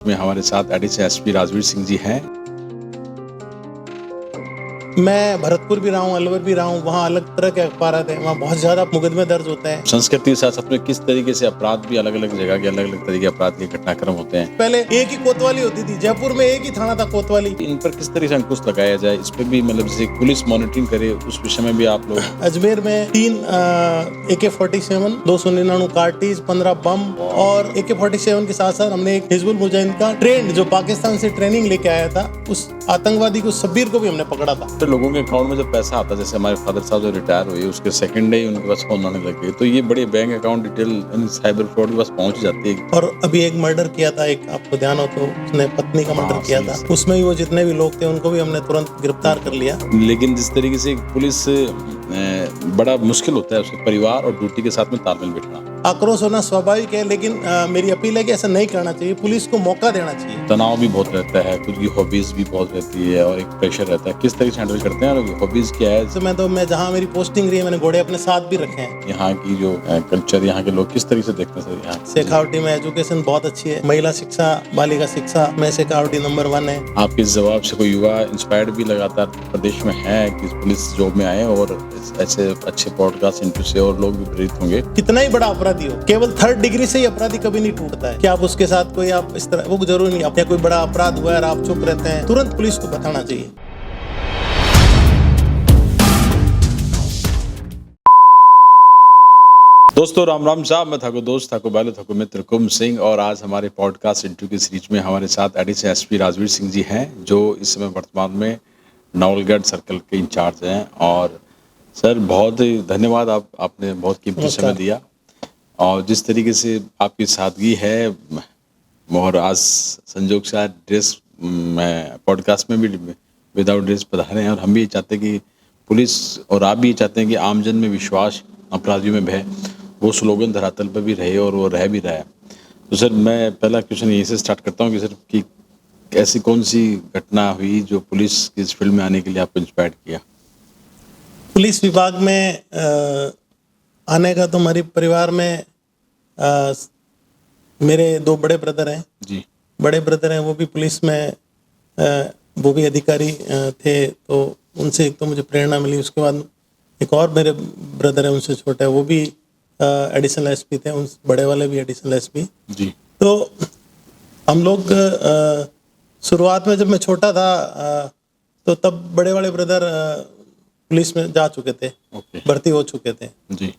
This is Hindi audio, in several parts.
में हमारे साथ एडिशनल एसपी राजवीर सिंह जी हैं। मैं भरतपुर भी रहा हूँ, अलवर भी रहा हूँ। वहाँ अलग तरह के अखबार आते हैं, वहाँ बहुत ज्यादा मुकदमे दर्ज होते हैं। संस्कृति के साथ साथ में किस तरीके से अपराध भी अलग अलग जगह के अलग अलग तरीके के अपराध के घटनाक्रम होते हैं। पहले एक ही कोतवाली होती थी, जयपुर में एक ही थाना था कोतवाली। इन पर किस तरीके से अंकुश लगाया जाए, इस पर भी मतलब जैसे पुलिस मॉनिटरिंग करे, उस विषय में भी आप लोग। अजमेर में 3 AK-47, 299 कार्टिज, 15 बम और AK-47 के साथ साथ हमने एक हिजबुल मुजाहिदीन का ट्रेंड जो पाकिस्तान से ट्रेनिंग लेके आया था, उस आतंकवादी को शब्बीर को भी हमने पकड़ा था। तो लोगों के अकाउंट में जब पैसा आता है, जैसे हमारे फादर साहब जो रिटायर हुए उसके सेकंड डे ही उनके पास फोन आने लगे, तो ये बड़े bank account detail cyber fraud के पास पहुंच जाती है। और अभी एक मर्डर किया था, एक आपको ध्यान हो तो, उसने पत्नी का मर्डर किया था। उसमें भी वो जितने भी लोग थे उनको भी हमने तुरंत गिरफ्तार कर लिया। लेकिन जिस तरीके से पुलिस बड़ा मुश्किल होता है उसके परिवार और ड्यूटी के साथ में तालमेल बिठाना। आक्रोश होना स्वाभाविक है, लेकिन मेरी अपील है कि ऐसा नहीं करना चाहिए। पुलिस को मौका देना चाहिए। तनाव भी बहुत रहता है, खुद की हॉबीज भी बहुत रहती है और एक प्रेशर रहता है। किस तरीके से हैंडल करते हैं और हॉबीज क्या है? तो मैं जहाँ मेरी पोस्टिंग रही है, मैंने घोड़े अपने साथ भी रखे हैं। यहाँ की जो कल्चर, यहाँ के लोग किस तरीके से देखते हैं सर? यहाँ शेखावटी में एजुकेशन बहुत अच्छी है, महिला शिक्षा, बालिका शिक्षा में शेखावटी नंबर 1 है। आपके इस जवाब से कोई युवा इंस्पायर्ड भी लगातार प्रदेश में है कि पुलिस जॉब में आए और ऐसे अच्छे पॉडकास्ट इंटरव्यू से और लोग भी प्रेरित होंगे। कितना ही बड़ा अपराधी हो, केवल 3rd डिग्री से ही अपराधी कभी नहीं टूटता है। कि आप उसके साथ कोई आप इस तरह, वो जरूरी नहीं। या कोई बड़ा अपराध हुआ है और आप चुप रहते हैं, तुरंत पुलिस को बताना चाहिए। दोस्तों राम राम साहब, मैं थाको दोस्त, थाको बैलो, थाको मित्र कुम सिंह, और आज हमारे पॉडकास्ट इंटरव्यू की सीरीज में हमारे साथ एडिशनल एसपी राजवीर सिंह जी हैं, जो इस समय वर्तमान में नवलगढ़ सर्कल के इंचार्ज हैं। और सर बहुत ही धन्यवाद, आपने बहुत कीमती समय दिया और जिस तरीके से आपकी सादगी है, और आज संजोग से आज ड्रेस मैं पॉडकास्ट में भी विदाउट ड्रेस पधारे हैं, और हम भी चाहते हैं कि पुलिस और आप भी चाहते हैं कि आमजन में विश्वास, अपराधियों में भय, वो स्लोगन धरातल पर भी रहे और वो रह भी रहा है। तो सर मैं पहला क्वेश्चन यहीं से स्टार्ट करता हूँ कि सर कि ऐसी कौन सी घटना हुई जो पुलिस की इस फील्ड में आने के लिए आपको इंस्पायर किया? पुलिस विभाग में आने का तो हमारे परिवार में मेरे 2 बड़े ब्रदर हैं जी। बड़े ब्रदर हैं, वो भी पुलिस में वो भी अधिकारी थे, तो उनसे एक तो मुझे प्रेरणा मिली। उसके बाद एक और मेरे ब्रदर है, उनसे छोटा है, वो भी एडिशनल एसपी थे, उन बड़े वाले भी एडिशनल एसपी जी। तो हम लोग शुरुआत में जब मैं छोटा था तो तब बड़े वाले ब्रदर पुलिस में जा चुके थे, भर्ती हो चुके थे जी।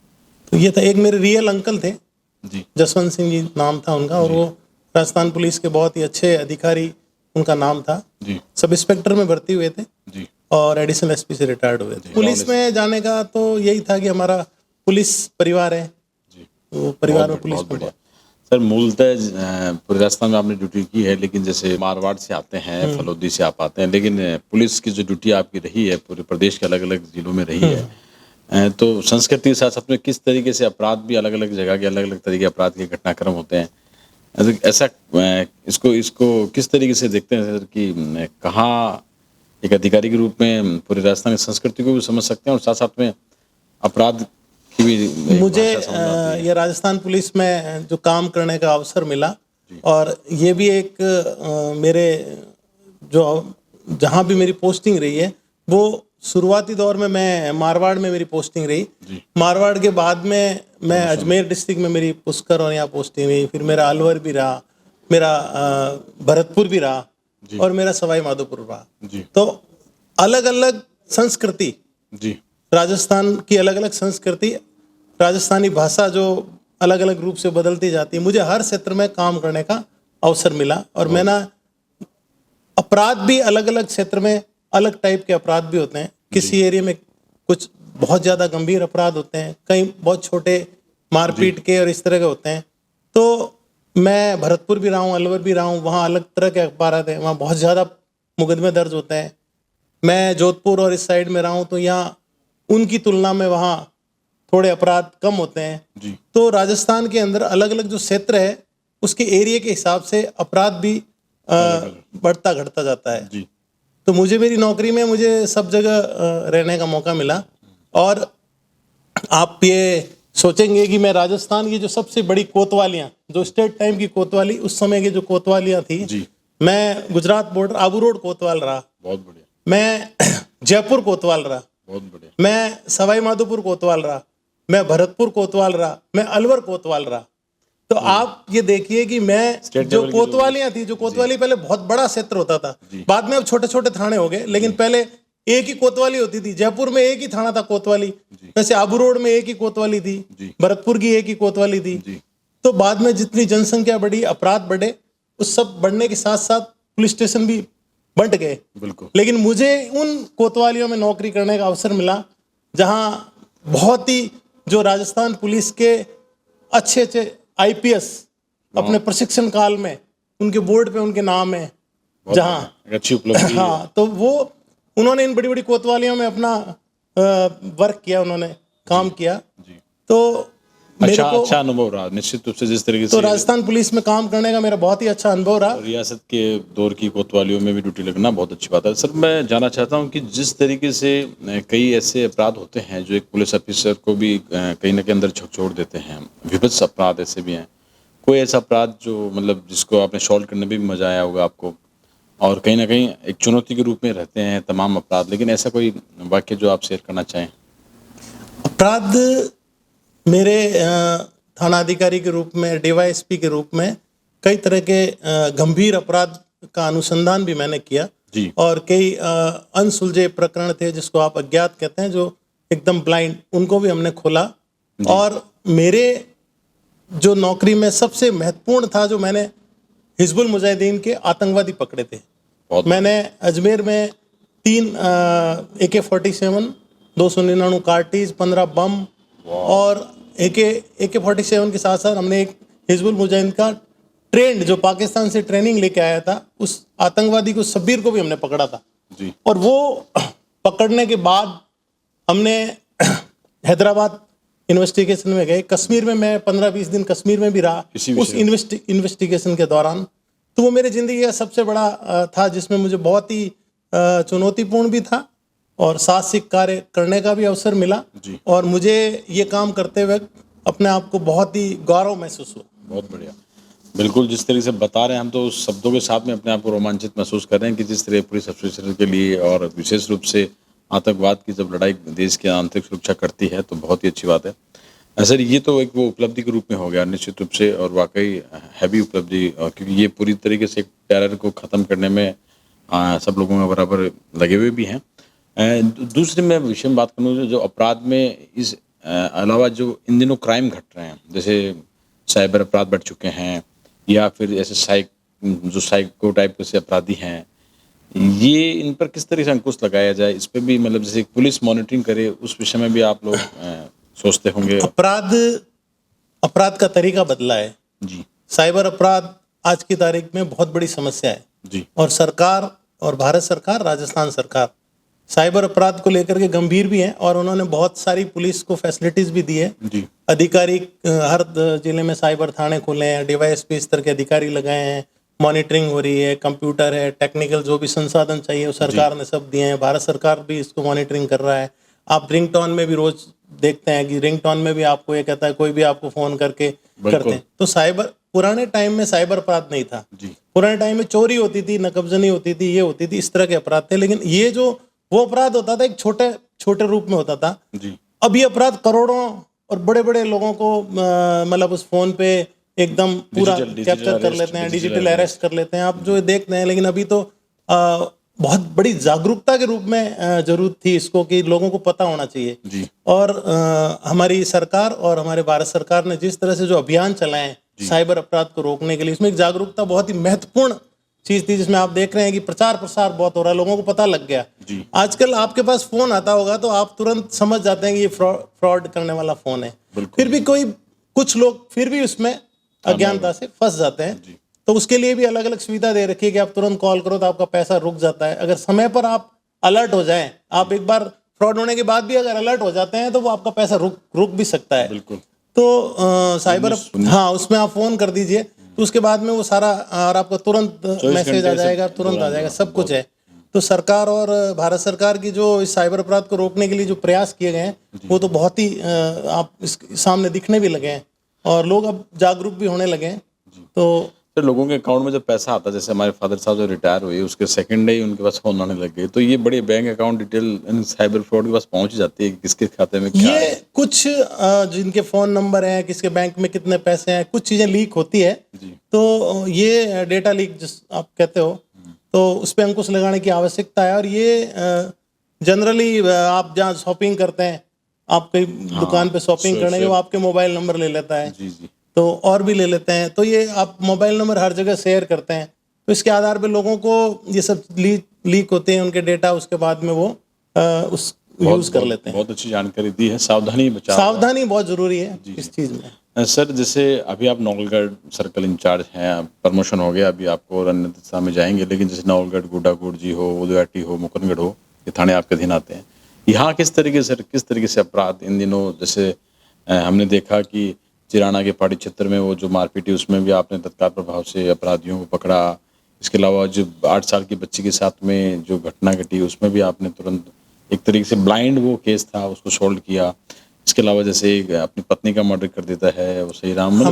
तो ये था। एक मेरे रियल अंकल थे जी, जसवंत सिंह जी नाम था उनका, और वो राजस्थान पुलिस के बहुत ही अच्छे अधिकारी, उनका नाम था जी। सब इंस्पेक्टर में भर्ती हुए थे जी, और एडिशनल एसपी से रिटायर्ड हुए थे। पुलिस में जाने का तो यही था कि हमारा पुलिस परिवार है जी, तो परिवार में पुलिस बढ़िया। सर मूलतः पूरे राजस्थान में आपने ड्यूटी की है, लेकिन जैसे मारवाड़ से आते हैं, फलोदी से आप आते हैं, लेकिन पुलिस की जो ड्यूटी आपकी रही है पूरे प्रदेश के अलग अलग जिलों में रही है, तो संस्कृति के साथ साथ में किस तरीके से अपराध भी अलग अलग जगह के अलग अलग तरीके के अपराध के घटनाक्रम होते हैं, ऐसा इसको किस तरीके से देखते हैं सर कि कहाँ एक अधिकारी के रूप में पूरे राजस्थान की संस्कृति को भी समझ सकते हैं और साथ साथ में अपराध की भी? मुझे ये राजस्थान पुलिस में जो काम करने का अवसर मिला, और ये भी एक मेरे जो जहाँ भी मेरी पोस्टिंग रही है, वो शुरुआती दौर में मैं मारवाड़ में मेरी पोस्टिंग रही। मारवाड़ के बाद में मैं अजमेर डिस्ट्रिक्ट में मेरी पुष्कर और यहाँ पोस्टिंग रही, फिर मेरा अलवर भी रहा, मेरा भरतपुर भी रहा, और मेरा सवाई माधोपुर रहा। तो अलग अलग संस्कृति, राजस्थान की अलग अलग संस्कृति, राजस्थानी भाषा जो अलग अलग रूप से बदलती जाती है, मुझे हर क्षेत्र में काम करने का अवसर मिला। और मैं ना, अपराध भी अलग अलग क्षेत्र में अलग टाइप के अपराध भी होते हैं। किसी एरिया में कुछ बहुत ज़्यादा गंभीर अपराध होते हैं, कहीं बहुत छोटे मारपीट के और इस तरह के होते हैं। तो मैं भरतपुर भी रहा हूँ, अलवर भी रहा हूँ, वहाँ अलग तरह के अखबार आते हैं, वहाँ बहुत ज़्यादा मुकदमे दर्ज होते हैं। मैं जोधपुर और इस साइड में रहा हूँ, तो यहाँ उनकी तुलना में वहाँ थोड़े अपराध कम होते हैं। तो राजस्थान के अंदर अलग अलग जो क्षेत्र है, उसके एरिया के हिसाब से अपराध भी बढ़ता घटता जाता है। तो मुझे मेरी नौकरी में मुझे सब जगह रहने का मौका मिला। और आप ये सोचेंगे कि मैं राजस्थान की जो सबसे बड़ी कोतवालियां, जो स्टेट टाइम की कोतवाली, उस समय की जो कोतवालियां थी, जी। मैं गुजरात बॉर्डर आबू रोड कोतवाल रहा, बहुत बढ़िया, मैं जयपुर कोतवाल रहा, बहुत बढ़िया। मैं सवाई माधोपुर कोतवाल रहा, मैं भरतपुर कोतवाल रहा, मैं अलवर कोतवाल रहा। तो आप ये देखिए कि मैं स्टेट जो लेवल की जो कोतवालियां थी, जो कोतवाली पहले बहुत बड़ा क्षेत्र होता था, जी। बाद में अब छोटे छोटे थाने हो गए, लेकिन पहले एक ही कोतवाली होती थी। जयपुर में एक ही थाना था कोतवाली, वैसे आबू रोड में एक ही कोतवाली थी, जी। भरतपुर की एक ही कोतवाली थी। जी। तो बाद में जितनी जनसंख्या बढ़ी, अपराध बढ़े, उस सब बढ़ने के साथ साथ पुलिस स्टेशन भी बंट गए। बिल्कुल। लेकिन मुझे उन कोतवालियों में नौकरी करने का अवसर मिला जहां बहुत ही जो राजस्थान पुलिस के अच्छे अच्छे आईपीएस अपने प्रशिक्षण काल में उनके बोर्ड पे उनके नाम है, बहुत जहां बढ़िया, अच्छी उपलब्धि है। हाँ, तो वो उन्होंने इन बड़ी बड़ी कोतवालियों में अपना वर्क किया, उन्होंने काम किया। जी। तो मेरे को अच्छा अनुभव रहा निश्चित रूप से, जिस तरीके तो से राजस्थान पुलिस में काम करने का मेरा बहुत ही अच्छा अनुभव रहा। रियासत के दौर की कोतवालियों में भी ड्यूटी लगना बहुत अच्छी बात है। सर, मैं जानना चाहता हूं कि जिस तरीके से कई ऐसे अपराध होते हैं जो एक पुलिस ऑफिसर को भी कहीं ना कहीं अंदर झकझोर देते हैं, विभत्स अपराध ऐसे भी हैं, कोई ऐसा अपराध जो मतलब जिसको आपने सॉल्व करने में भी मजा आया होगा आपको, और कहीं ना कहीं एक चुनौती के रूप में रहते हैं तमाम अपराध, लेकिन ऐसा कोई वाक्य जो आप शेयर करना चाहें? अपराध मेरे थाना अधिकारी के रूप में, डीवाईएसपी के रूप में कई तरह के गंभीर अपराध का अनुसंधान भी मैंने किया। जी। और कई अनसुलझे प्रकरण थे जिसको आप अज्ञात कहते हैं, जो एकदम ब्लाइंड, उनको भी हमने खोला। और मेरे जो नौकरी में सबसे महत्वपूर्ण था, जो मैंने हिजबुल मुजाहिदीन के आतंकवादी पकड़े थे। बहुत मैंने अजमेर में 3 AK-47, 299 कार्टिज, 15 बम और AK-47 के साथ साथ हमने एक हिजबुल मुजाहिदीन का ट्रेंड, जो पाकिस्तान से ट्रेनिंग लेके आया था, उस आतंकवादी को, शब्बीर को भी हमने पकड़ा था। जी। और वो पकड़ने के बाद हमने हैदराबाद इन्वेस्टिगेशन में गए। कश्मीर में मैं 15-20 दिन कश्मीर में भी रहा उस इन्वेस्टिगेशन के दौरान। तो वो मेरी जिंदगी का सबसे बड़ा था, जिसमें मुझे बहुत ही चुनौतीपूर्ण भी था और साहसिक कार्य करने का भी अवसर मिला। जी। और मुझे ये काम करते वक्त अपने आप को बहुत ही गौरव महसूस हुआ। बहुत बढ़िया, बिल्कुल जिस तरीके से बता रहे हैं हम, तो उस शब्दों के साथ में अपने आप को रोमांचित महसूस कर रहे हैं कि जिस तरह पुलिस ऑफिसर के लिए और विशेष रूप से आतंकवाद की जब लड़ाई देश की आंतरिक सुरक्षा करती है तो बहुत ही अच्छी बात है। सर, ये तो एक वो उपलब्धि के रूप में हो गया निश्चित रूप से, और वाकई हैवी उपलब्धि, क्योंकि ये पूरी तरीके से टेरर को ख़त्म करने में सब लोगों के बराबर लगे हुए भी हैं। दूसरी मैं विषय में बात करूँ, जो अपराध में इस अलावा जो इन दिनों क्राइम घट रहे हैं, जैसे साइबर अपराध बढ़ चुके हैं, या फिर ऐसे जो साइको टाइप के से अपराधी हैं, ये इन पर किस तरह से अंकुश लगाया जाए, इस पर भी मतलब जैसे पुलिस मॉनिटरिंग करे, उस विषय में भी आप लोग सोचते होंगे? अपराध का तरीका बदला है जी। साइबर अपराध आज की तारीख में बहुत बड़ी समस्या है जी। और सरकार, और भारत सरकार, राजस्थान सरकार साइबर अपराध को लेकर के गंभीर भी है और उन्होंने बहुत सारी पुलिस को फैसिलिटीज भी दी है। जी। अधिकारी हर जिले में साइबर थाने खुले हैं, डीवाईएसपी स्तर के अधिकारी लगाए हैं, मॉनिटरिंग हो रही है, कंप्यूटर है, टेक्निकल जो भी संसाधन चाहिए वो सरकार ने सब दिए हैं। भारत सरकार भी इसको मॉनिटरिंग कर रहा है। आप रिंगटोन में भी रोज देखते हैं कि रिंगटोन में भी आपको ये कहता है, कोई भी आपको फोन करके करते हैं। तो साइबर, पुराने टाइम में साइबर अपराध नहीं था। पुराने टाइम में चोरी होती थी, नकबजनी होती थी, ये होती थी, इस तरह के अपराध थे। लेकिन ये जो वो अपराध होता था एक छोटे छोटे रूप में होता था। जी। अब ये अपराध करोड़ों और बड़े बड़े लोगों को मतलब उस फोन पे एकदम पूरा कैप्चर कर लेते हैं, डिजिटल अरेस्ट कर लेते हैं, आप जो देखते हैं। लेकिन अभी तो बहुत बड़ी जागरूकता के रूप में जरूरत थी इसको, कि लोगों को पता होना चाहिए। जी। और हमारी सरकार और हमारे भारत सरकार ने जिस तरह से जो अभियान चलाए हैं साइबर अपराध को रोकने के लिए, इसमें एक जागरूकता बहुत ही महत्वपूर्ण चीज थी, जिसमें आप देख रहे हैं कि प्रचार प्रसार बहुत हो रहा है, लोगों को पता लग गया। जी। आजकल आपके पास फोन आता होगा तो आप तुरंत समझ जाते हैं कि ये फ्रॉड करने वाला फोन है। फिर भी कुछ लोग फिर भी उसमें अज्ञानता से फंस जाते हैं। तो उसके लिए भी अलग अलग सुविधा दे रखी है कि आप तुरंत कॉल करो तो आपका पैसा रुक जाता है। अगर समय पर आप अलर्ट हो जाएं, आप एक बार फ्रॉड होने के बाद भी अगर अलर्ट हो जाते हैं तो वो आपका पैसा रुक भी सकता है। बिल्कुल। तो साइबर, हाँ, उसमें आप फोन कर दीजिए तो उसके बाद में वो सारा, और आपको तुरंत मैसेज आ जाएगा, तुरंत आ जाएगा, सब कुछ है। तो सरकार और भारत सरकार की जो इस साइबर अपराध को रोकने के लिए जो प्रयास किए गए हैं वो तो बहुत ही आप इस सामने दिखने भी लगे हैं और लोग अब जागरूक भी होने लगे हैं। तो सर लोगों के अकाउंट में जब पैसा आता है, जैसे हमारे फादर साहब जो रिटायर हुए उसके सेकंड डे ही उनके पास फोन आने लग गए, तो ये बड़े bank account detail in cyber fraud के पास पहुंच जाती है कि किसके खाते में क्या ये है। कुछ जिनके फोन नंबर हैं, किसके बैंक में कितने पैसे हैं, कुछ चीजें लीक होती है। जी। तो ये डेटा लीक जिस आप कहते हो, तो उस पर अंकुश लगाने की आवश्यकता है। और ये जनरली आप जहाँ शॉपिंग करते हैं, आप कहीं दुकान पे शॉपिंग करने के वो आपके मोबाइल नंबर ले लेता है, जी जी तो और भी ले लेते हैं। तो ये आप मोबाइल नंबर हर जगह शेयर करते हैं, तो इसके आधार पे लोगों को ये सब लीक होते हैं उनके डेटा, उसके बाद में वो उस यूज कर लेते हैं। बहुत अच्छी जानकारी दी है। सावधानी बचाव सावधानी बहुत जरूरी है इस चीज में। सर जैसे अभी आप नवलगढ़ सर्कल इंचार्ज हैं, प्रमोशन हो गया, अभी आपको और अन्य दिशा में जाएंगे, लेकिन जैसे नवलगढ़, गुड्डागुड़जी हो, उदयवाटी हो, मुकुंदगढ़ हो, ये थाने आपके अधीन आते हैं। यहाँ किस तरीके से अपराध इन दिनों, जैसे हमने देखा कि चिराना के पहाड़ी क्षेत्र में वो जो मारपीट हुई उसमें भी आपने तत्काल प्रभाव से अपराधियों को पकड़ा। इसके अलावा जो 8 साल की बच्ची के साथ में जो घटना घटी उसमें भी आपने तुरंत एक तरीके से ब्लाइंड वो केस था उसको सोल्व किया। इसके अलावा जैसे अपनी पत्नी का मर्डर कर देता है वो सही राम,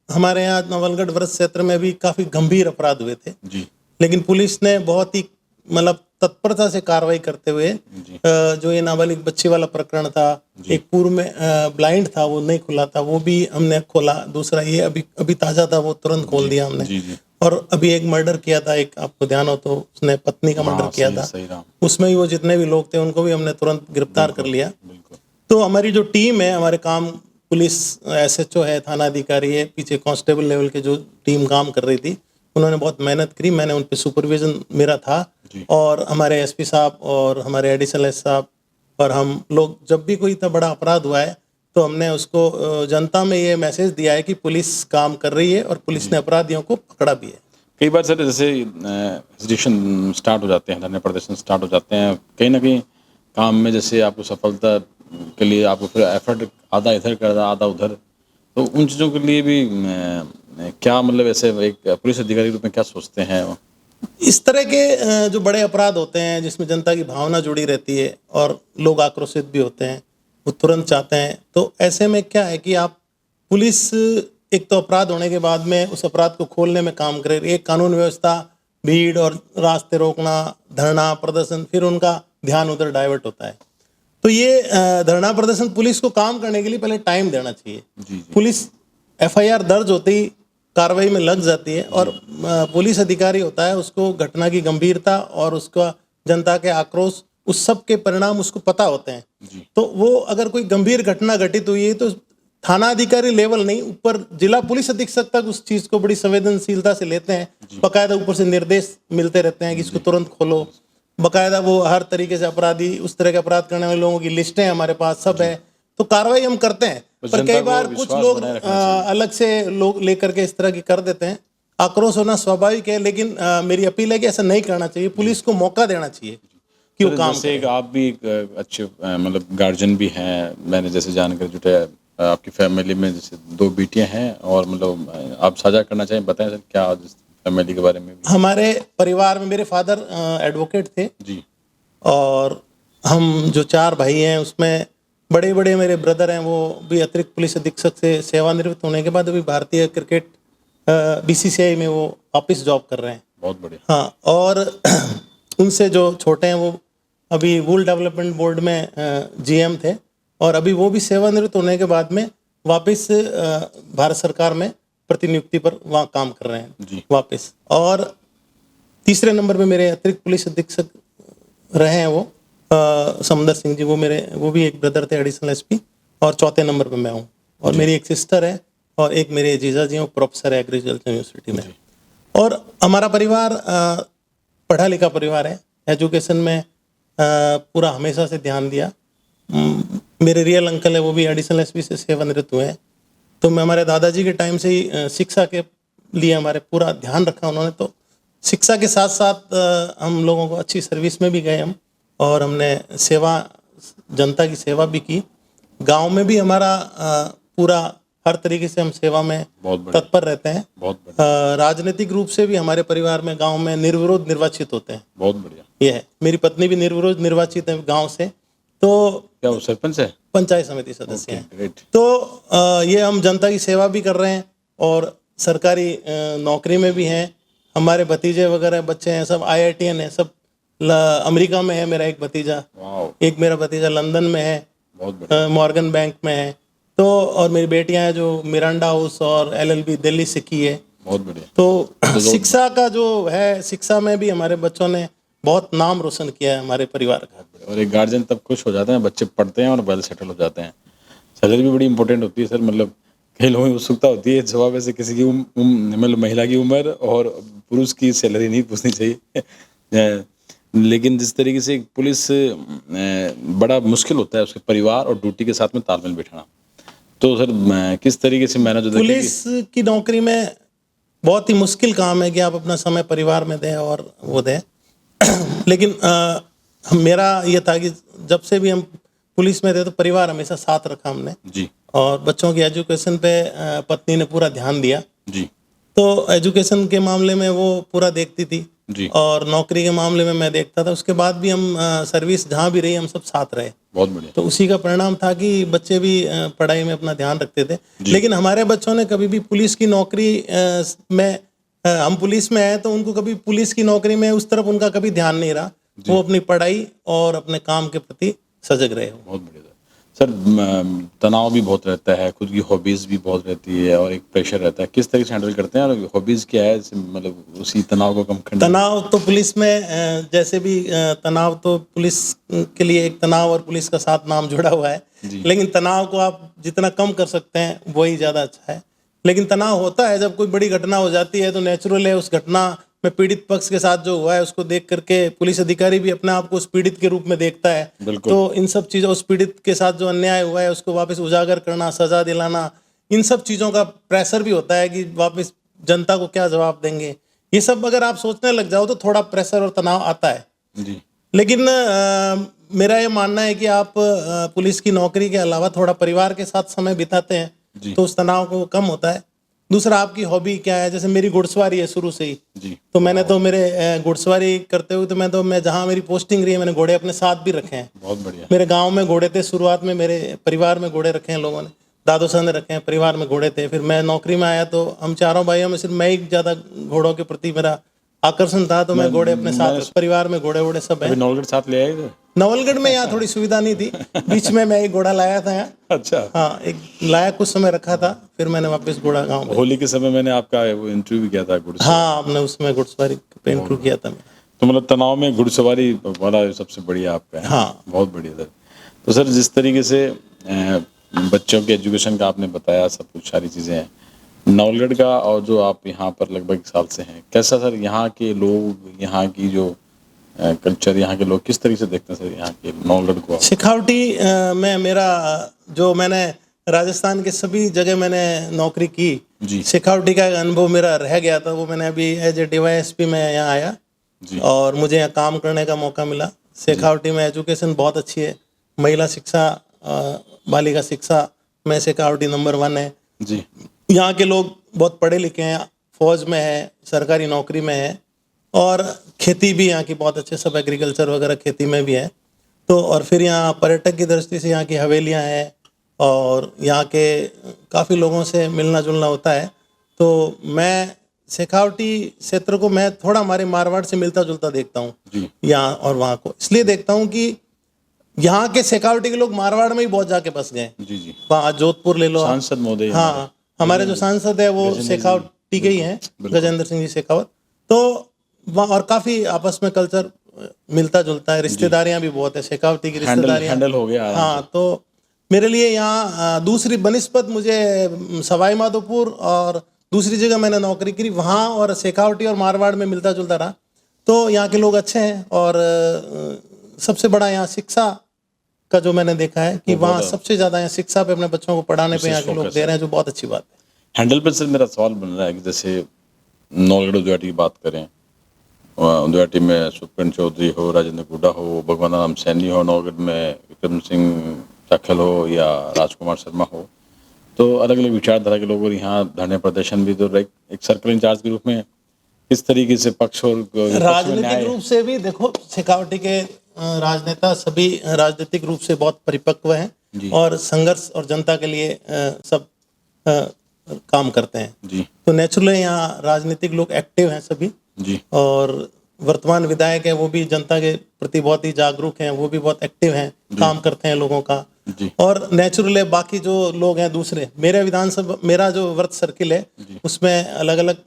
हमारे यहाँ नवलगढ़ व्रत क्षेत्र में भी काफी गंभीर अपराध हुए थे जी, लेकिन पुलिस ने बहुत ही मतलब तत्परता से कार्रवाई करते हुए जो ये नाबालिग बच्ची वाला प्रकरण था, एक पूर्व में ब्लाइंड था वो नहीं खुला था, वो भी हमने खोला। दूसरा ये अभी ताजा था, वो तुरंत खोल दिया हमने। जी जी और अभी एक मर्डर किया था, एक आपको ध्यान हो तो उसने पत्नी का मर्डर किया था, सही राम, उसमें भी वो जितने भी लोग थे उनको भी हमने तुरंत गिरफ्तार कर लिया। बिल्कुल। तो हमारी जो टीम है, हमारे काम पुलिस SHO है, थाना अधिकारी है, पीछे कांस्टेबल लेवल के जो टीम काम कर रही थी उन्होंने बहुत मेहनत करी, मैंने उन पे सुपरविजन मेरा था। और हमारे SP साहब और हमारे एडिशनल S साहब और हम लोग जब भी कोई इतना बड़ा अपराध हुआ है तो हमने उसको जनता में ये मैसेज दिया है कि पुलिस काम कर रही है और पुलिस ने अपराधियों को पकड़ा भी है। कई बार सर जैसे हेजिटेशन स्टार्ट हो जाते हैं, धरने प्रदर्शन स्टार्ट हो जाते हैं, कहीं ना कहीं काम में जैसे आपको सफलता के लिए आपको फिर एफर्ट आधा इधर करना आधा उधर, तो उन चीज़ों के लिए भी क्या मतलब ऐसे एक पुलिस अधिकारी के रूप में क्या सोचते हैं? इस तरह के जो बड़े अपराध होते हैं जिसमें जनता की भावना जुड़ी रहती है और लोग आक्रोशित भी होते हैं, वो तुरंत चाहते हैं, तो ऐसे में क्या है कि आप पुलिस एक तो अपराध होने के बाद में उस अपराध को खोलने में काम करे, एक कानून व्यवस्था, भीड़ और रास्ते रोकना, धरना प्रदर्शन, फिर उनका ध्यान उधर डाइवर्ट होता है। तो ये धरना प्रदर्शन पुलिस को काम करने के लिए पहले टाइम देना चाहिए। पुलिस FIR दर्ज होते ही कार्रवाई में लग जाती है और पुलिस अधिकारी होता है, उसको घटना की गंभीरता और उसका जनता के आक्रोश, उस सब के परिणाम उसको पता होते हैं। तो वो अगर कोई गंभीर घटना घटित हुई है तो थाना अधिकारी लेवल नहीं, ऊपर जिला पुलिस अधीक्षक तक उस चीज को बड़ी संवेदनशीलता से लेते हैं। बकायदा ऊपर से निर्देश मिलते रहते हैं कि इसको तुरंत खोलो। बकायदा वो हर तरीके से अपराधी, उस तरह के अपराध करने वाले लोगों की लिस्टें हमारे पास सब है, तो कार्रवाई हम करते हैं। पर कई बार कुछ लोग अलग से लोग लेकर के इस तरह की कर देते हैं। आक्रोश होना स्वाभाविक है, लेकिन मेरी अपील है कि ऐसा नहीं करना चाहिए। पुलिस को मौका देना चाहिए कि वो काम करे। आप भी एक अच्छे मतलब गार्जियन भी हैं, मैंने जैसे जानकर जुटे, आपकी फैमिली में जैसे 2 बेटियां हैं, और मतलब आप साझा करना चाहें, बताएं सर क्या फैमिली के बारे में भी। हमारे परिवार में मेरे फादर एडवोकेट थे जी, और हम जो 4 भाई हैं उसमें बड़े बड़े मेरे ब्रदर हैं, वो भी अतिरिक्त पुलिस अधीक्षक से सेवानिवृत्त होने के बाद अभी भारतीय क्रिकेट BCCI में वो वापस जॉब कर रहे हैं। बहुत बढ़िया। हाँ, और उनसे जो छोटे हैं वो अभी वूल डेवलपमेंट बोर्ड में GM थे और अभी वो भी सेवानिवृत्त होने के बाद में वापस भारत सरकार में प्रतिनियुक्ति पर वहाँ काम कर रहे हैं वापस। और तीसरे नंबर पे मेरे अतिरिक्त पुलिस अधीक्षक रहे हैं वो समंदर सिंह जी, वो भी एक ब्रदर थे एडिशनल SP। और चौथे नंबर पे मैं हूँ और मेरी एक सिस्टर है और एक मेरे जीजा जी हैं, प्रोफेसर है एग्रीकल्चर यूनिवर्सिटी में। और हमारा परिवार पढ़ा लिखा परिवार है, एजुकेशन में पूरा हमेशा से ध्यान दिया। मेरे रियल अंकल है, वो भी एडिशनल SP से सेवानिवृत्त हुए हैं। तो मैं हमारे दादाजी के टाइम से ही शिक्षा के लिए हमारे पूरा ध्यान रखा उन्होंने। तो शिक्षा के साथ साथ हम लोगों को अच्छी सर्विस में भी गए हम, और हमने सेवा, जनता की सेवा भी की। गांव में भी हमारा पूरा हर तरीके से हम सेवा में बहुत बढ़िया, तत्पर रहते हैं। बहुत बढ़िया, राजनीतिक रूप से भी हमारे परिवार में गांव में निर्विरोध निर्वाचित होते हैं। बहुत बढ़िया। ये है, मेरी पत्नी भी निर्विरोध निर्वाचित है गांव से, तो क्या वो सरपंच है? पंचायत समिति सदस्य ओके, हैं। ग्रेट। तो ये हम जनता की सेवा भी कर रहे हैं और सरकारी नौकरी में भी हैं। हमारे भतीजे वगैरह बच्चे हैं, सब IITN है, सब अमेरिका में है। मेरा एक भतीजा, वाओ, एक मेरा भतीजा लंदन में है, बहुत बढ़िया, मॉर्गन बैंक में है। तो और मेरी बेटियां हैं जो मिरांडा हाउस और LLB दिल्ली से की है। बहुत बढ़िया। तो शिक्षा का जो है, शिक्षा में भी हमारे बच्चों ने बहुत नाम रोशन किया है हमारे परिवार का। और एक गार्जियन तब खुश हो जाते हैं, बच्चे पढ़ते हैं और वेल सेटल हो जाते हैं। सैलरी भी बड़ी इंपॉर्टेंट होती है सर, मतलब कई लोगों की उत्सुकता होती है जवाब ऐसे किसी की मतलब महिला की उम्र और पुरुष की सैलरी नहीं पूछनी चाहिए। लेकिन जिस तरीके से एक पुलिस बड़ा मुश्किल होता है उसके परिवार और ड्यूटी के साथ में तालमेल बिठाना, तो सर किस तरीके से मैनेज होता है? पुलिस की नौकरी में बहुत ही मुश्किल काम है कि आप अपना समय परिवार में दें और वो दें। लेकिन मेरा ये था कि जब से भी हम पुलिस में थे तो परिवार हमेशा साथ रखा हमने जी और बच्चों की एजुकेशन पे पत्नी ने पूरा ध्यान दिया। जी तो एजुकेशन के मामले में वो पूरा देखती थी जी, और नौकरी के मामले में मैं देखता था। उसके बाद भी हम सर्विस जहाँ भी रही हम सब साथ रहे। बहुत बढ़िया। तो उसी का परिणाम था कि बच्चे भी पढ़ाई में अपना ध्यान रखते थे। लेकिन हमारे बच्चों ने कभी भी पुलिस की नौकरी में हम पुलिस में आए तो उनको कभी पुलिस की नौकरी में उस तरफ उनका कभी ध्यान नहीं रहा। वो अपनी पढ़ाई और अपने काम के प्रति सजग रहे हो। बहुत बढ़िया सर। तनाव भी बहुत रहता है, खुद की हॉबीज़ भी बहुत रहती है और एक प्रेशर रहता है, किस तरह से हैंडल करते हैं और हॉबीज़ क्या है मतलब उसी तनाव को कम करना? तनाव तो पुलिस में जैसे भी तनाव तो पुलिस के लिए एक तनाव और पुलिस का साथ नाम जुड़ा हुआ है। लेकिन तनाव को आप जितना कम कर सकते हैं वही ज़्यादा अच्छा है। लेकिन तनाव होता है जब कोई बड़ी घटना हो जाती है, तो नेचुरल है उस घटना में पीड़ित पक्ष के साथ जो हुआ है उसको देख करके पुलिस अधिकारी भी अपने आप को उस पीड़ित के रूप में देखता है। तो इन सब चीज़ों, उस पीड़ित के साथ जो अन्याय हुआ है उसको वापस उजागर करना, सजा दिलाना, इन सब चीज़ों का प्रेशर भी होता है कि वापस जनता को क्या जवाब देंगे। ये सब अगर आप सोचने लग जाओ तो थोड़ा प्रेशर और तनाव आता है जी। लेकिन मेरा ये मानना है कि आप पुलिस की नौकरी के अलावा थोड़ा परिवार के साथ समय बिताते हैं तो उस तनाव को कम होता है। दूसरा, आपकी हॉबी क्या है? जैसे मेरी घुड़सवारी है शुरू से ही जी। तो मैंने तो मेरे घुड़सवारी करते हुए तो मैं जहाँ मेरी पोस्टिंग रही है मैंने घोड़े अपने साथ भी रखे हैं। बहुत बढ़िया। मेरे गांव में घोड़े थे, शुरुआत में मेरे परिवार में घोड़े रखे हैं लोगों ने, दादू साहब ने रखे हैं, परिवार में घोड़े थे। फिर मैं नौकरी में आया तो हम चारों भाइयों में सिर्फ मैं ही ज़्यादा घोड़ों के प्रति मेरा आकर्षण था, तो मैं घोड़े अपने साथ, परिवार में घोड़े वोड़े सब है। नवलगढ़ साथ ले आए थे? नवलगढ़ में यहाँ थोड़ी सुविधा नहीं थी, बीच में मैं एक घोड़ा लाया था यहाँ। अच्छा। हाँ, एक लाया, कुछ समय रखा था, फिर मैंने वापस घोड़ा गाँव में। होली के समय मैंने आपका वो इंटरव्यू भी किया था घुड़सवारी। हाँ, आपने उसमें घुड़सवारी पे इंटरव्यू किया था। तो मतलब तनाव में घुड़सवारी वाला सबसे बढ़िया आपका है। हाँ, बहुत बढ़िया सर। तो सर जिस तरीके से बच्चों के एजुकेशन का आपने बताया, सब कुछ सारी चीज़ें हैं, नवलगढ़ का और जो आप यहाँ पर लगभग 1 साल से हैं, कैसा सर यहाँ के लोग, यहाँ की जो कल्चर, यहाँ के लोग किस तरीके से देखते हैं सर यहाँ के नवलगढ़ को? सिखावटी में मेरा जो मैंने राजस्थान के सभी जगह मैंने नौकरी की, सिखावटी का अनुभव मेरा रह गया था। वो मैंने अभी एज ए DYSP में यहाँ आया और मुझे यहाँ काम करने का मौका मिला। सिखावटी में एजुकेशन बहुत अच्छी है, महिला शिक्षा, बालिका शिक्षा में सिखावटी नंबर 1 है जी। यहाँ के लोग बहुत पढ़े लिखे हैं, फौज में है, सरकारी नौकरी में है और खेती भी यहाँ की बहुत अच्छे, सब एग्रीकल्चर वगैरह खेती में भी है। तो और फिर यहाँ पर्यटक की दृष्टि से यहाँ की हवेलियाँ हैं और यहाँ के काफ़ी लोगों से मिलना जुलना होता है। तो मैं शेखावटी क्षेत्र को मैं थोड़ा हमारे मारवाड़ से मिलता जुलता देखता हूँ यहाँ और वहाँ को, इसलिए देखता हूँ कि यहाँ के शेखावटी के लोग मारवाड़ में ही बहुत जाके बस गए। जी। वहाँ जोधपुर ले लो, सांसद महोदय, हाँ, हमारे जो सांसद है वो शेखावटी के ही हैं, गजेंद्र सिंह जी शेखावत। तो वहाँ और काफी आपस में कल्चर मिलता जुलता है, रिश्तेदारियां भी बहुत है, शेखावटी की रिश्तेदारियां हैंडल हो गया। हाँ, तो मेरे लिए यहाँ दूसरी बनिस्पत मुझे सवाई माधोपुर और दूसरी जगह मैंने नौकरी की, वहाँ और शेखावटी और मारवाड़ में मिलता जुलता रहा। तो यहाँ के लोग अच्छे हैं और सबसे बड़ा यहाँ शिक्षा का जो मैंने देखा है कि वहाँ सबसे ज्यादा यहाँ शिक्षा पे, अपने बच्चों को पढ़ाने पे यहाँ के लोग दे रहे हैं, जो बहुत अच्छी बात है। हैंडल पर सर मेरा सवाल बन रहा है कि जैसे नवलगढ़ उद्याटी की बात करें, उद्याटी में सुप्रीम चौधरी हो, राजेंद्र गुड्डा हो, भगवान राम सैनी हो, नवलगढ़ में विक्रम सिंह चाखल हो या राजकुमार शर्मा हो, तो अलग अलग विचारधारा के लोग और यहाँ धरने प्रदर्शन भी, तो एक सर्कल इंचार्ज के रूप में किस तरीके से पक्ष और विपक्ष में राजनीतिक न्याय रूप से भी देखो, शेखावटी के राजनेता सभी राजनीतिक रूप से बहुत परिपक्व हैं जी। और संघर्ष और जनता के लिए सब काम करते हैं। जी तो नेचुरली यहाँ राजनीतिक लोग एक्टिव हैं सभी, जी और वर्तमान विधायक है वो भी जनता के प्रति बहुत ही जागरूक हैं, वो भी बहुत एक्टिव हैं, काम करते हैं लोगों का। जी और नेचुरली बाकी जो लोग हैं दूसरे, मेरे विधानसभा, मेरा जो वर्त सर्किल है उसमें अलग अलग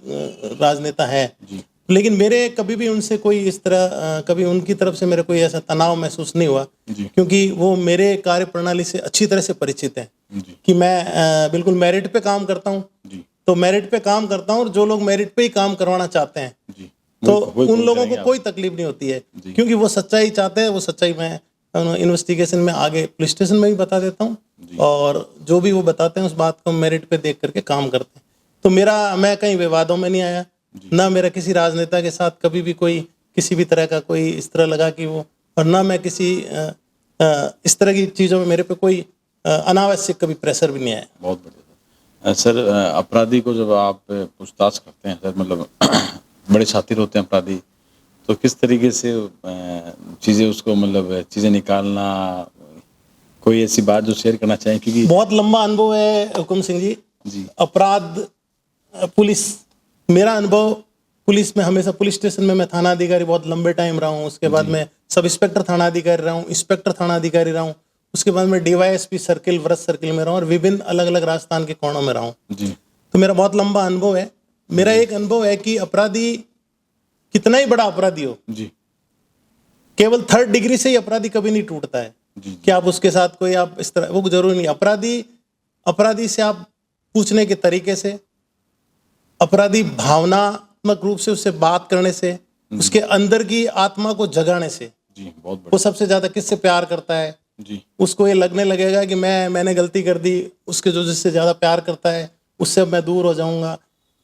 राजनेता है, जी लेकिन मेरे कभी भी उनसे कोई इस तरह कभी उनकी तरफ से मेरे कोई ऐसा तनाव महसूस नहीं हुआ, जी क्योंकि वो मेरे कार्य प्रणाली से अच्छी तरह से परिचित है जी कि मैं बिल्कुल मेरिट पे काम करता हूँ। जी तो मेरिट पे काम करता हूँ, और जो लोग मेरिट पे ही काम करवाना चाहते हैं जी तो वही उन बोल लोगों करेंगे को आप। कोई तकलीफ नहीं होती है, जी। क्योंकि वो सच्चाई चाहते हैं। वो सच्चाई मैं इन्वेस्टिगेशन में आगे पुलिस स्टेशन में भी बता देता हूँ, जी। और जो भी वो बताते हैं उस बात को मेरिट पे देख करके काम करते हैं। तो मैं कहीं विवादों में नहीं आया, ना मेरा किसी राजनेता के साथ कभी भी कोई किसी भी तरह का कोई इस तरह लगा कि वो, और ना मैं किसी इस तरह की चीज़ों में मेरे पे कोई अनावश्यक कभी प्रेशर भी नहीं आया। बहुत बढ़िया सर। अपराधी को जब आप पूछताछ करते हैं सर, मतलब बड़े शातिर होते हैं अपराधी, तो किस तरीके से चीज़ें उसको, मतलब चीज़ें निकालना, कोई ऐसी बात जो शेयर करना चाहें? क्योंकि बहुत लंबा अनुभव है हुकुम सिंह जी। जी अपराध पुलिस, मेरा अनुभव पुलिस में हमेशा, पुलिस स्टेशन में मैं थाना अधिकारी बहुत लंबे टाइम रहा हूँ, उसके बाद मैं सब इंस्पेक्टर थाना अधिकारी रहा हूँ, इंस्पेक्टर थाना अधिकारी रहा हूँ, उसके बाद मैं डीवाईएसपी सर्किल, व्रत सर्किल में रहा हूँ, और विभिन्न अलग अलग राजस्थान के कोणों में रहा हूँ। जी तो मेरा बहुत लंबा अनुभव है। मेरा एक अनुभव है कि अपराधी कितना ही बड़ा अपराधी हो, जी केवल 3rd डिग्री से ही अपराधी कभी नहीं टूटता है जी कि आप उसके साथ कोई आप इस तरह, वो जरूरी नहीं। अपराधी से आप पूछने के तरीके से, अपराधी भावनात्मक रूप से उससे बात करने से, उसके अंदर की आत्मा को जगाने से, जी बहुत वो बढ़िया। सबसे ज्यादा किससे प्यार करता है। जी उसको ये लगने लगेगा कि मैंने गलती कर दी, उसके जो जिससे ज्यादा प्यार करता है उससे अब मैं दूर हो जाऊंगा।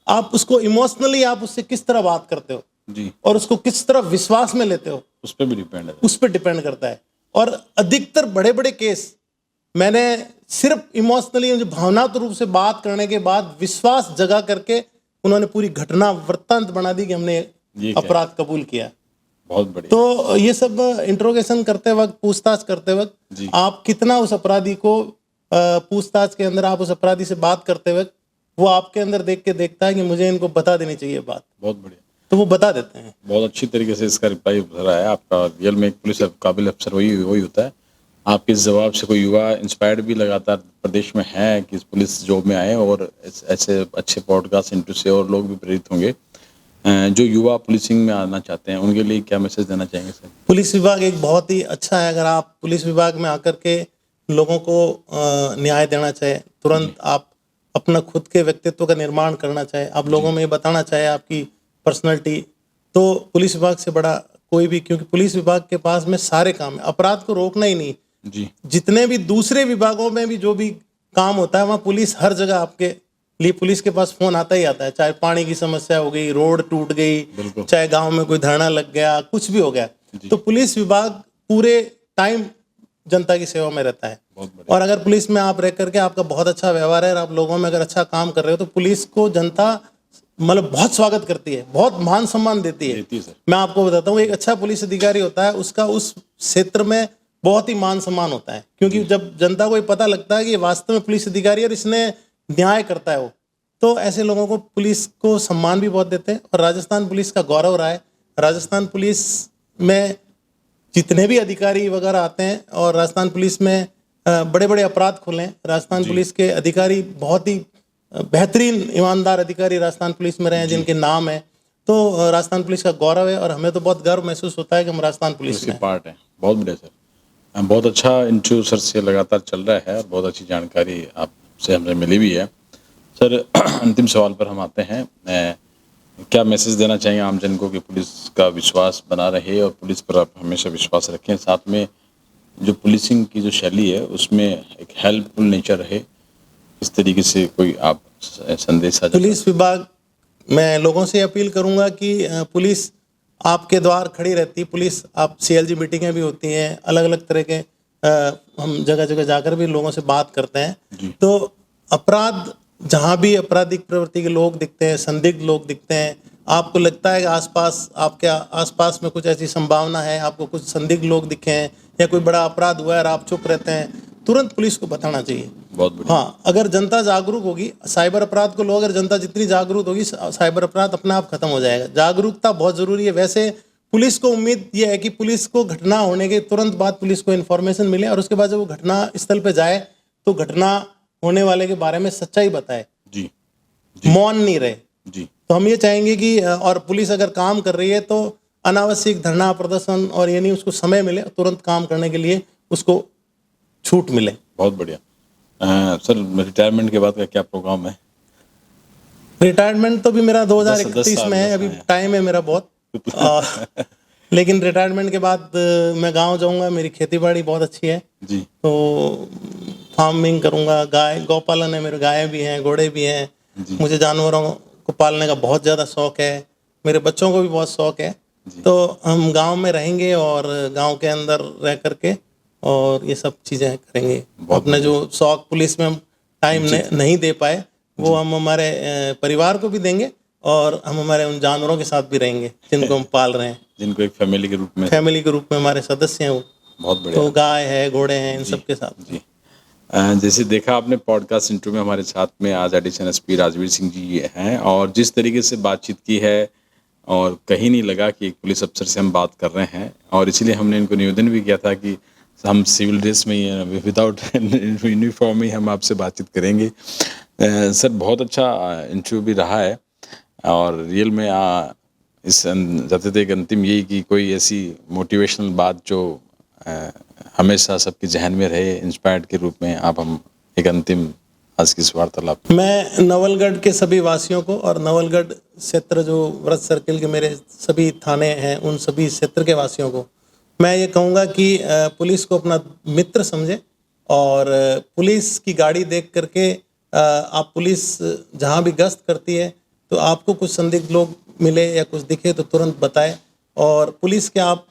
आप उसको इमोशनली आप उससे किस तरह बात करते हो जी और उसको किस तरह विश्वास में लेते हो, उस पर भी डिपेंड है। उस पर डिपेंड करता है। और अधिकतर बड़े बड़े केस मैंने सिर्फ इमोशनली, भावनात्मक रूप से बात करने के बाद विश्वास जगा करके उन्होंने पूरी घटना वृत्तांत बना दी कि हमने ये क्या अपराध कबूल किया। बहुत बढ़िया। तो ये सब इंट्रोगेशन करते वक्त, पूछताछ करते वक्त, जी आप कितना उस अपराधी को पूछताछ के अंदर आप उस अपराधी से बात करते वक्त वो आपके अंदर देख के देखता है कि मुझे इनको बता देनी चाहिए बात, बहुत बढ़िया। तो वो बता देते हैं। बहुत अच्छी तरीके से इसका रिप्लाई भरा है आपका। रियल में एक पुलिस काबिल अफसर वही होता है। आपके इस जवाब से कोई युवा इंस्पायर्ड भी लगातार प्रदेश में है कि पुलिस जॉब में आए, और ऐसे अच्छे पॉडकास्ट इंटरव्यू से और लोग भी प्रेरित होंगे। जो युवा पुलिसिंग में आना चाहते हैं उनके लिए क्या मैसेज देना चाहेंगे सर? पुलिस विभाग एक बहुत ही अच्छा है। अगर आप पुलिस विभाग में आकर के लोगों को न्याय देना चाहे, तुरंत आप अपना खुद के व्यक्तित्व का निर्माण करना चाहे, आप लोगों में ये बताना चाहे आपकी पर्सनैलिटी, तो पुलिस विभाग से बड़ा कोई भी, क्योंकि पुलिस विभाग के पास में सारे काम है। अपराध को रोकना ही नहीं, जी जितने भी दूसरे विभागों में भी जो भी काम होता है वहाँ पुलिस हर जगह आपके लिए, पुलिस के पास फोन आता ही आता है। चाहे पानी की समस्या हो गई, रोड टूट गई, बिल्कुल। चाहे गांव में कोई धरना लग गया, कुछ भी हो गया, तो पुलिस विभाग पूरे टाइम जनता की सेवा में रहता है। बहुत बढ़िया। और अगर पुलिस में आप रह करके आपका बहुत अच्छा व्यवहार है और आप लोगों में अगर अच्छा काम कर रहे हो, तो पुलिस को जनता मतलब बहुत स्वागत करती है, बहुत मान सम्मान देती है। देती है सर। मैं आपको बताता हूँ, एक अच्छा पुलिस अधिकारी होता है उसका उस क्षेत्र में बहुत ही मान सम्मान होता है, क्योंकि जब जनता को ये पता लगता है कि ये वास्तव में पुलिस अधिकारी है और इसने न्याय करता है वो, तो ऐसे लोगों को पुलिस को सम्मान भी बहुत देते हैं। और राजस्थान पुलिस का गौरव रहा है। राजस्थान पुलिस में जितने भी अधिकारी वगैरह आते हैं, और राजस्थान पुलिस में बड़े बड़े अपराध खुले हैं, राजस्थान पुलिस के अधिकारी बहुत ही बेहतरीन ईमानदार अधिकारी राजस्थान पुलिस में रहे हैं जिनके नाम है। तो राजस्थान पुलिस का गौरव है, और हमें तो बहुत गर्व महसूस होता है कि हम राजस्थान पुलिस में हैं। पार्ट है। बहुत बढ़िया सर। बहुत अच्छा इंटरव्यू सर से लगातार चल रहा है, और बहुत अच्छी जानकारी आपसे हमसे मिली भी है सर। अंतिम सवाल पर हम आते हैं। क्या मैसेज देना चाहेंगे आम जन को कि पुलिस का विश्वास बना रहे और पुलिस पर आप हमेशा विश्वास रखें, साथ में जो पुलिसिंग की जो शैली है उसमें एक हेल्पफुल नेचर रहे, इस तरीके से कोई आप संदेश साझा? पुलिस विभाग, मैं लोगों से अपील करूंगा कि पुलिस आपके द्वार खड़ी रहती। पुलिस, आप CLG मीटिंगें भी होती हैं, अलग अलग तरह के हम जगह जगह जाकर भी लोगों से बात करते हैं। तो अपराध, जहाँ भी आपराधिक प्रवृत्ति के लोग दिखते हैं, संदिग्ध लोग दिखते हैं, आपको लगता है कि आसपास, आपके आसपास में कुछ ऐसी संभावना है, आपको कुछ संदिग्ध लोग दिखे हैं या कोई बड़ा अपराध हुआ है और आप चुप रहते हैं, तुरंत पुलिस को बताना चाहिए। बहुत बढ़िया। हाँ, अगर जनता जागरूक होगी, साइबर अपराध को लो, अगर जनता जितनी जागरूक होगी, साइबर अपराध अपने आप खत्म हो जाएगा। जागरूकता बहुत जरूरी है। वैसे पुलिस को उम्मीद ये है कि पुलिस को घटना होने के तुरंत बाद पुलिस को इन्फॉर्मेशन मिले और उसके बाद जब वो घटना स्थल पे जाए तो घटना होने वाले के बारे में सच्चाई बताए, जी मौन नहीं रहे। जी तो हम ये चाहेंगे कि और पुलिस अगर काम कर रही है तो अनावश्यक धरना प्रदर्शन और ये नहीं, उसको समय मिले, तुरंत काम करने के लिए उसको छूट मिले। बहुत बढ़िया। सर, रिटायरमेंट के बाद का क्या प्रोग्राम है? रिटायरमेंट तो भी मेरा 2031 साल में है, अभी टाइम है मेरा बहुत। लेकिन रिटायरमेंट के बाद मैं गांव जाऊंगा, मेरी खेती बाड़ी बहुत अच्छी है जी तो फार्मिंग करूंगा, गाय गौपालन है, मेरे गायें भी हैं, घोड़े भी हैं। जी। मुझे जानवरों को पालने का बहुत ज़्यादा शौक है, मेरे बच्चों को भी बहुत शौक है। तो हम गांव में रहेंगे और गांव के अंदर रह करके और ये सब चीज़ें करेंगे। अपने जो शौक पुलिस में हम टाइम नहीं दे पाए वो हम हमारे परिवार को भी देंगे और हम हमारे उन जानवरों के साथ भी रहेंगे जिनको हम पाल रहे हैं, जिनको एक फैमिली के रूप में हमारे सदस्य हैं वो। बहुत बढ़िया। तो गाय है, घोड़े हैं, इन सब के साथ। जी। जैसे देखा आपने पॉडकास्ट इंटरव्यू में हमारे साथ में आज एडिशनल एसपी राजवीर सिंह जी हैं और जिस तरीके से बातचीत की है और कहीं नहीं लगा कि एक पुलिस अफसर से हम बात कर रहे हैं और इसीलिए हमने इनको निवेदन भी किया था कि हम सिविल ड्रेस में ही, विदाउट यूनिफॉर्म ही हम आपसे बातचीत करेंगे। सर, बहुत अच्छा इंटरव्यू भी रहा है और रियल में इस जाते थे एक अंतिम यही कि कोई ऐसी मोटिवेशनल बात जो हमेशा सबके जहन में रहे, इंस्पायर्ड के रूप में आप हम एक अंतिम आज की इस वार्तालाप। मैं नवलगढ़ के सभी वासियों को और नवलगढ़ क्षेत्र जो व्रत सर्किल के मेरे सभी थाने हैं उन सभी क्षेत्र के वासियों को मैं ये कहूँगा कि पुलिस को अपना मित्र समझे और पुलिस की गाड़ी देख करके आप पुलिस जहाँ भी गश्त करती है तो आपको कुछ संदिग्ध लोग मिले या कुछ दिखे तो तुरंत बताए और पुलिस के आप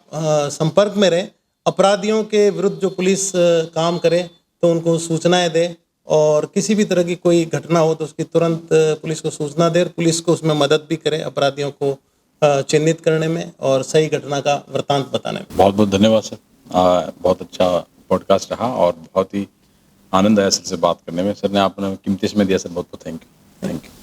संपर्क में रहे। अपराधियों के विरुद्ध जो पुलिस काम करे तो उनको सूचनाएं दे और किसी भी तरह की कोई घटना हो तो उसकी तुरंत पुलिस को सूचना दे, पुलिस को उसमें मदद भी करे अपराधियों को चिन्हित करने में और सही घटना का वृतांत बताने में। बहुत बहुत धन्यवाद सर। बहुत अच्छा पॉडकास्ट रहा और बहुत ही आनंद आया सर से बात करने में। सर ने आपने कीमती समय दिया सर, बहुत बहुत थैंक यू।